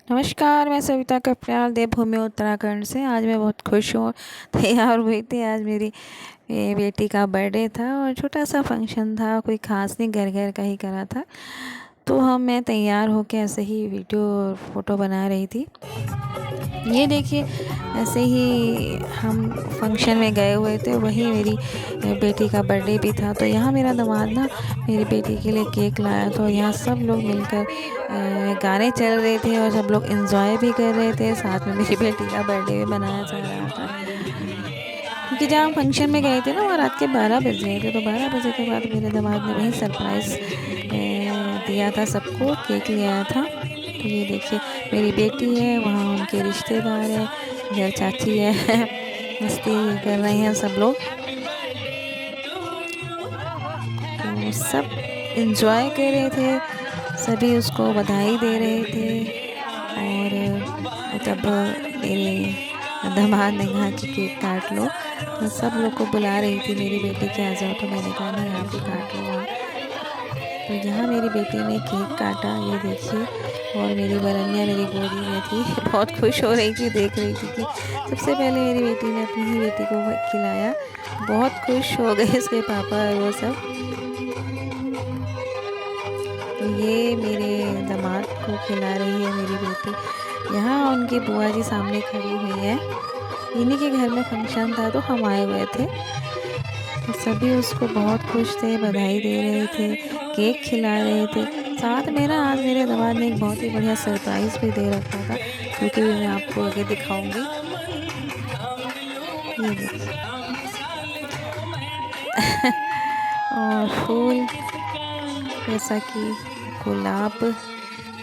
नमस्कार, मैं सविता कपड़ियाल देवभूमि उत्तराखंड से। आज मैं बहुत खुश हूँ, तैयार हुई थी। आज मेरी बेटी का बर्थडे था और छोटा सा फंक्शन था, कोई ख़ास नहीं, घर घर का ही करा था। तो मैं तैयार होकर ऐसे ही वीडियो और फ़ोटो बना रही थी। ये देखिए, ऐसे ही हम फंक्शन में गए हुए थे, वही मेरी बेटी का बर्थडे भी था। तो यहाँ मेरा दामाद ना मेरी बेटी के लिए केक लाया था और यहाँ सब लोग मिलकर गाने चल रहे थे और सब लोग एंजॉय भी कर रहे थे। साथ में मेरी बेटी का बर्थडे भी मनाया जा रहा था, क्योंकि जहाँ हम फंक्शन में गए थे ना, वहाँ रात के 12 बज गए थे। तो 12 बजे के बाद मेरे दामाद ने वहीं सरप्राइज़ दिया था सबको, केक ले आया था। तो ये देखिए, मेरी बेटी है, वहाँ उनके रिश्तेदार हैं, इधर चाची है मस्ती कर रहे हैं सब लोग। तो सब एंजॉय कर रहे थे, सभी उसको बधाई दे रहे थे। और तब मेरे दामाद ने कहा कि केक काट लो। तो सब लोग को बुला रही थी मेरी बेटी कि आ जाओ, तो मैंने कहा नहीं, आप ही काट लो वहाँ। तो यहाँ मेरी बेटी ने केक काटा, ये देखिए। और मेरी बरनिया मेरी गोदी में थी बहुत खुश हो रही थी, देख रही थी कि सबसे पहले मेरी बेटी ने अपनी ही बेटी को खिलाया। बहुत खुश हो गए इसके पापा और वो सब। तो ये मेरे दामाद को खिला रही है मेरी बेटी। यहाँ उनकी बुआ जी सामने खड़ी हुई है। इन्हीं के घर में फंक्शन था तो हम आए हुए थे। तो सभी उसको बहुत खुश थे, बधाई दे रहे थे, केक खिला रहे थे। साथ में ना आज मेरे दामाद ने एक बहुत ही बढ़िया सरप्राइज़ भी दे रखा था, जो कि मैं आपको आगे दिखाऊंगी। ये देखिए और फूल, जैसा कि गुलाब,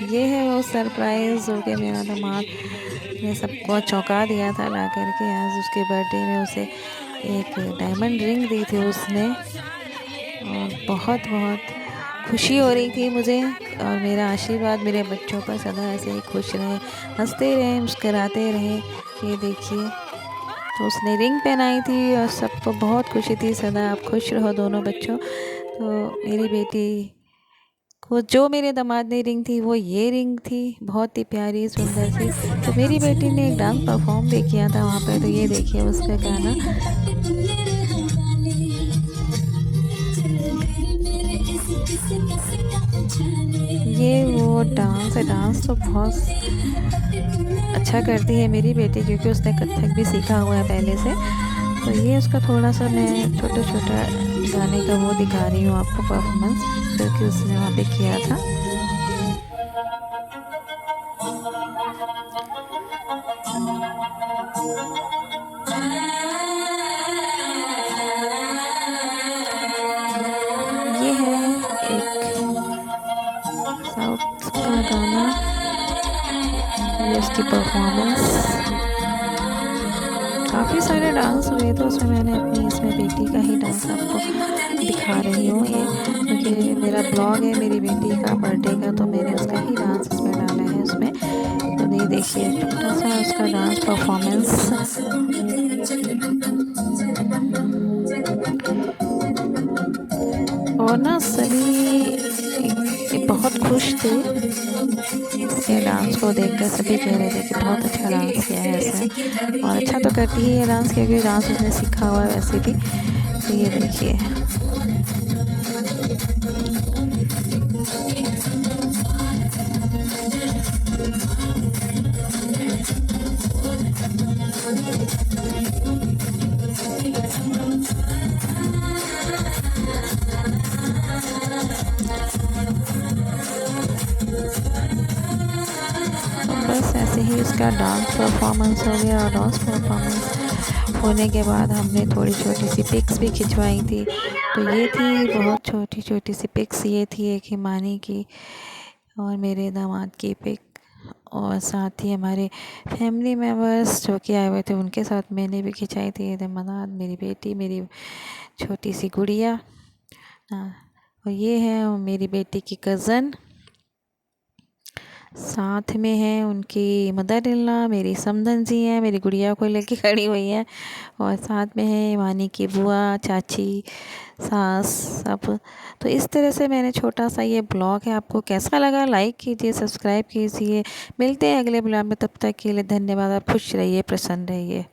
ये है वो सरप्राइज़ जो कि मेरा दामाद ने सबको चौंका दिया था ला करके। आज उसके बर्थडे में उसे एक डायमंड रिंग दी थी उसने, और बहुत बहुत खुशी हो रही थी मुझे। और मेरा आशीर्वाद मेरे बच्चों पर सदा ऐसे ही खुश रहे, हंसते रहे, मुस्कराते रहे। ये देखिए, तो उसने रिंग पहनाई थी और सबको बहुत खुशी थी, सदा आप खुश रहो दोनों बच्चों। तो मेरी बेटी को जो मेरे दामाद ने रिंग थी वो ये रिंग थी, बहुत ही प्यारी सुंदर सी। तो मेरी बेटी ने एक डांस परफॉर्म भी किया था वहाँ पे। तो ये देखिए उसका गाना, ये वो डांस है। डांस तो बहुत अच्छा करती है मेरी बेटी, क्योंकि उसने कथक भी सीखा हुआ है पहले से। तो ये उसका थोड़ा सा मैं छोटा छोटा गाने का वो दिखा रही हूँ आपको, परफॉर्मेंस जो कि उसने वहाँ पे किया था। ये है एक साउथ का गाना, ये उसकी परफॉर्मेंस। काफ़ी सारे डांस हुए थे उसमें, मैंने अपनी इसमें बेटी का ही डांस आपको दिखा रही हूँ। ये क्योंकि मेरा ब्लॉग है मेरी बेटी का बर्थडे का, तो मैंने उसका ही डांस इसमें डाला है उसमें। तो ये देखिए छोटा सा उसका डांस परफॉर्मेंस। और ना सभी बहुत खुश थे इसके डांस को देखकर। सभी कह रहे थे कि बहुत अच्छा डांस किया है इसने, और अच्छा तो करती ही है डांस, क्योंकि डांस उसने सीखा हुआ है वैसे भी। तो ये देखिए, बस ऐसे ही उसका डांस परफॉर्मेंस हो गया। और डांस परफॉर्मेंस होने के बाद हमने थोड़ी छोटी सी पिक्स भी खिंचवाई थी। तो ये थी बहुत छोटी छोटी सी पिक्स। ये थी एक हिमानी की और मेरे दामाद की पिक, और साथ ही हमारे फैमिली मेम्बर्स जो कि आए हुए थे उनके साथ मैंने भी खिंचाई थी। दामाद, मेरी बेटी, मेरी छोटी सी गुड़िया। और ये है मेरी बेटी की कज़न, साथ में हैं उनकी मदर इन लॉ, मेरी समधन जी हैं, मेरी गुड़िया को लेके खड़ी हुई हैं, और साथ में है वानी की बुआ, चाची, सास, सब। तो इस तरह से मैंने छोटा सा ये ब्लॉग है। आपको कैसा लगा? लाइक कीजिए, सब्सक्राइब कीजिए। मिलते हैं अगले ब्लॉग में, तब तक के लिए धन्यवाद। आप खुश रहिए, प्रसन्न रहिए।